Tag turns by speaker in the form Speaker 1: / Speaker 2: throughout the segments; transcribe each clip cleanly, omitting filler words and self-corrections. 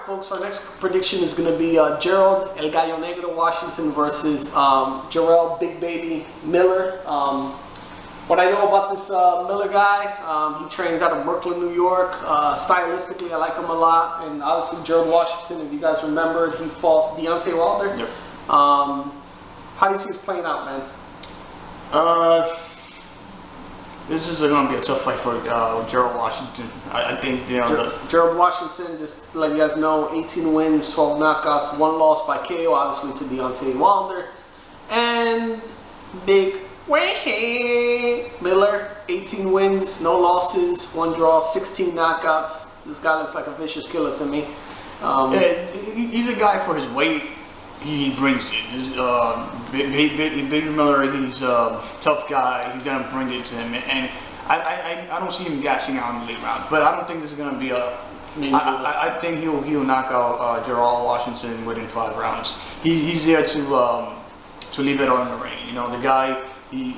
Speaker 1: folks, our next prediction is going to be Gerald El Gallo Negro Washington versus Jarrell Big Baby Miller. What I know about this Miller guy, he trains out of Brooklyn, New York. Stylistically, I like him a lot. And obviously, Gerald Washington, if you guys remembered, he fought Deontay Wilder.
Speaker 2: Yep.
Speaker 1: How do you see this playing out, man?
Speaker 2: This is going to be a tough fight for Gerald Washington. I think, you know,
Speaker 1: Gerald Washington, just to let you guys know, 18 wins, 12 knockouts, 1 loss by KO, obviously to Deontay Wilder. And Big Miller, 18 wins, no losses, 1 draw, 16 knockouts. This guy looks like a vicious killer to me.
Speaker 2: Yeah, he's a guy for his weight. He brings it. Baby Miller, he's a tough guy. He's gonna bring it to him, and I don't see him gassing out in the late rounds. But I don't think this is gonna be a. I think he'll knock out Gerald Washington within 5 rounds. He's there to leave it on the ring. You know, the guy he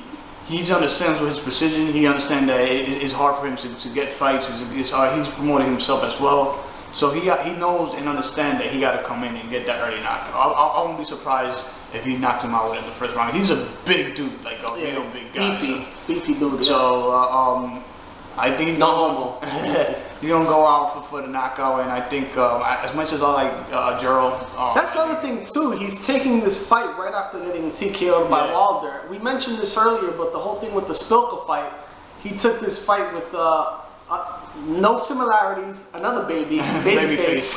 Speaker 2: understands with his precision. He understands that it's hard for him to get fights. He's promoting himself as well. So he knows and understands that he got to come in and get that early knockout. I won't be surprised if he knocked him out within the first round. He's a big dude, like a real big guy.
Speaker 1: Beefy dude.
Speaker 2: So I think he's gonna go out for the knockout, and I think as much as I like Gerald,
Speaker 1: that's the other thing too. He's taking this fight right after getting TKO'd by Wilder. We mentioned this earlier, but the whole thing with the Spilka fight, he took this fight with. No similarities, another babyface.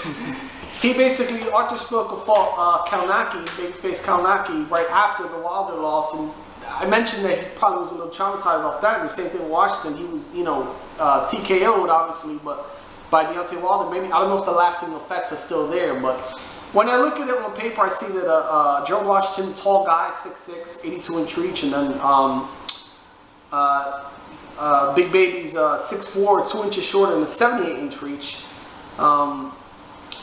Speaker 1: He basically, Arthur Spilka fought babyface Kalnaki, right after the Wilder loss, and I mentioned that he probably was a little traumatized off that. And the same thing with Washington, he was, you know, TKO'd obviously, but by Deontay Wilder, maybe, I don't know if the lasting effects are still there, but when I look at it on paper, I see that Gerald Washington, tall guy, 6'6", 82-inch reach, and then Big Baby's 6'4", 2 inches shorter than the 78-inch reach.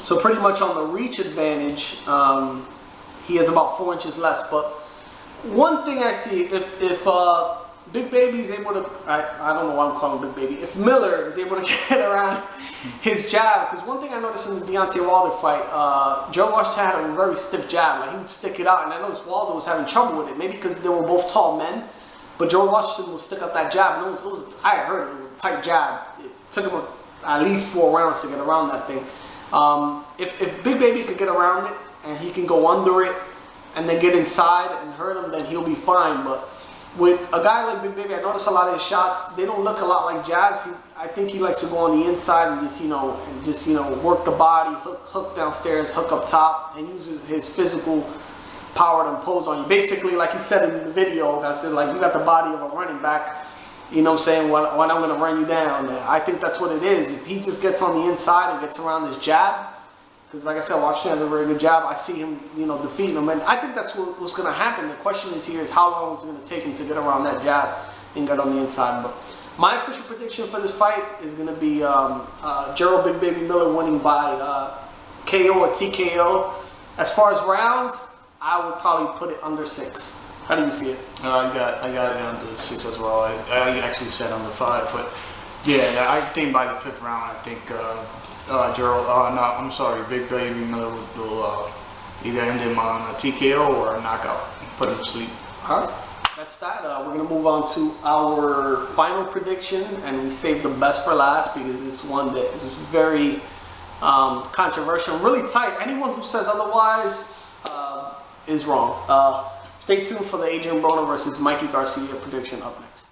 Speaker 1: So pretty much on the reach advantage, he has about 4 inches less. But one thing I see, if Big Baby's able to, I don't know why I'm calling him Big Baby, if Miller is able to get around his jab, because one thing I noticed in the Deontay Wilder fight, Gerald Washington had a very stiff jab. Like, he would stick it out, and I noticed Wilder was having trouble with it, maybe because they were both tall men. But Gerald Washington will stick up that jab, and I heard it was a tight jab. It took him at least 4 rounds to get around that thing. If Big Baby could get around it, and he can go under it, and then get inside and hurt him, then he'll be fine. But with a guy like Big Baby, I notice a lot of his shots, they don't look a lot like jabs. I think he likes to go on the inside and just work the body, hook downstairs, hook up top, and uses his physical power to impose on you. Basically, like he said in the video, I said, like, you got the body of a running back, you know what I'm saying, when I'm going to run you down. I think that's what it is. If he just gets on the inside and gets around this jab, because like I said, Washington has a very good jab, I see him, defeating him. And I think that's what's going to happen. The question is how long is it going to take him to get around that jab and get on the inside. But my official prediction for this fight is going to be Gerald Big Baby Miller winning by KO or TKO. As far as rounds, I would probably put it under 6. How do you see it?
Speaker 2: I got it under 6 as well. I actually said under 5, but yeah, I think by the 5th round, I think Big Baby Miller will either end him on a TKO or a knockout, put him to sleep.
Speaker 1: All right, that's that. We're gonna move on to our final prediction, and we saved the best for last because it's one that is very controversial, really tight. Anyone who says otherwise is wrong. Stay tuned for the Adrian Broner versus Mikey Garcia prediction up next.